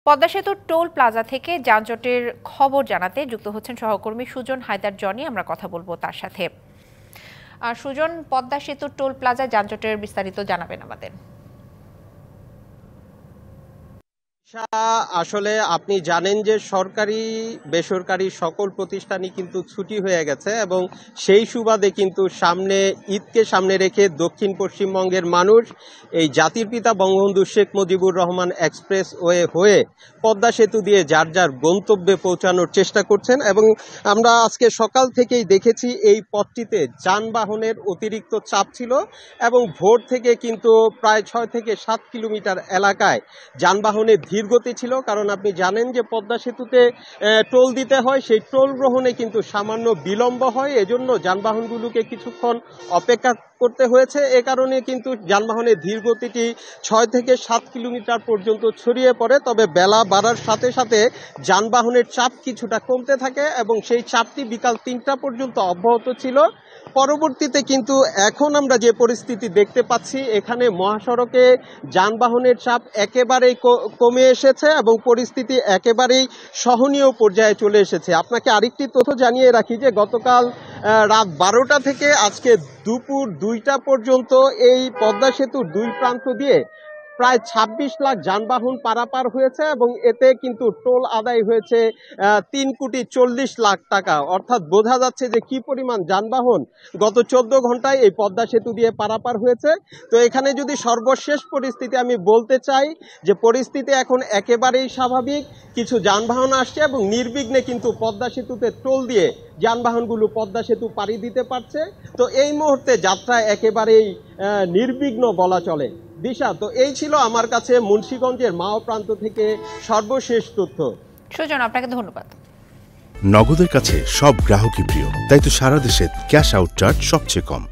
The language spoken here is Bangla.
পদ্মা সেতুর টোল প্লাজা থেকে যানজটের খবর জানাতে যুক্ত হচ্ছেন সহকর্মী সুজন হায়দার জনি। আমরা কথা বলবো তার সাথে। সুজন, পদ্মা সেতুর টোল প্লাজা যানজটের বিস্তারিত জানাবেন আমাদের। আসলে আপনি জানেন যে সরকারি বেসরকারি সকল প্রতিষ্ঠানই কিন্তু ছুটি হয়ে গেছে এবং সেই সুবাদে কিন্তু ঈদকে সামনে রেখে দক্ষিণ পশ্চিমবঙ্গের মানুষ এই জাতির পিতা বঙ্গবন্ধু শেখ মুজিবুর রহমান এক্সপ্রেস ওয়ে হয়ে পদ্মা সেতু দিয়ে যার যার গন্তব্যে পৌঁছানোর চেষ্টা করছেন। এবং আমরা আজকে সকাল থেকেই দেখেছি এই পথটিতে যানবাহনের অতিরিক্ত চাপ ছিল এবং ভোর থেকে কিন্তু প্রায় 6 থেকে 7 কিলোমিটার এলাকায় যানবাহনের ধীরগতি ছিল। কারণ আপনি জানেন যে পদ্মা সেতুতে টোল দিতে হয়, সেই টোল গ্রহণে কিন্তু সামান্য বিলম্ব হয়, এজন্য যানবাহনগুলোকে কিছুক্ষণ অপেক্ষা করতে হয়েছে। এ কারণে কিন্তু যানবাহনের ধীরগতিটি 6 থেকে 7 কিলোমিটার পর্যন্ত ছড়িয়ে পড়ে। তবে বেলা বাড়ার সাথে সাথে যানবাহনের চাপ কিছুটা কমতে থাকে এবং সেই চাপটি বিকাল 3টা পর্যন্ত অব্যাহত ছিল। পরবর্তীতে কিন্তু এখন আমরা যে পরিস্থিতি দেখতে পাচ্ছি, এখানে মহাসড়কে যানবাহনের চাপ একেবারেই কমে এসেছে এবং পরিস্থিতি একেবারেই সহনীয় পর্যায়ে চলে এসেছে। আপনাকে আরেকটি তথ্য জানিয়ে রাখি যে গতকাল রাত 12টা থেকে আজকে দুপুর 2টা পর্যন্ত এই পদ্মা সেতুর দুই প্রান্ত দিয়ে প্রায় 26 লাখ যানবাহন পারাপার হয়েছে এবং এতে কিন্তু টোল আদায় হয়েছে 3,40,00,000 টাকা। অর্থাৎ বোঝা যাচ্ছে যে কি পরিমাণ যানবাহন গত 14 ঘন্টায় এই পদ্মা সেতু দিয়ে পারাপার হয়েছে। তো এখানে যদি সর্বশেষ পরিস্থিতি আমি বলতে চাই যে পরিস্থিতি এখন একেবারেই স্বাভাবিক। কিছু যানবাহন আসছে এবং নির্বিঘ্নে কিন্তু পদ্মা সেতুতে টোল দিয়ে যানবাহনগুলো পদ্মা সেতু পাড়ি দিতে পারছে। তো এই মুহূর্তে যাত্রা একেবারেই নির্বিঘ্ন বলা চলে। দিশা, তো এই ছিল আমার কাছে মুন্সিগঞ্জের মাও প্রান্ত থেকে সর্বশেষ তথ্য। সুজন, আপনাকে ধন্যবাদ। নগদের কাছে সব গ্রাহকই প্রিয়, তাই তো সারা দেশে ক্যাশ আউট চার্জ সবচেয়ে কম।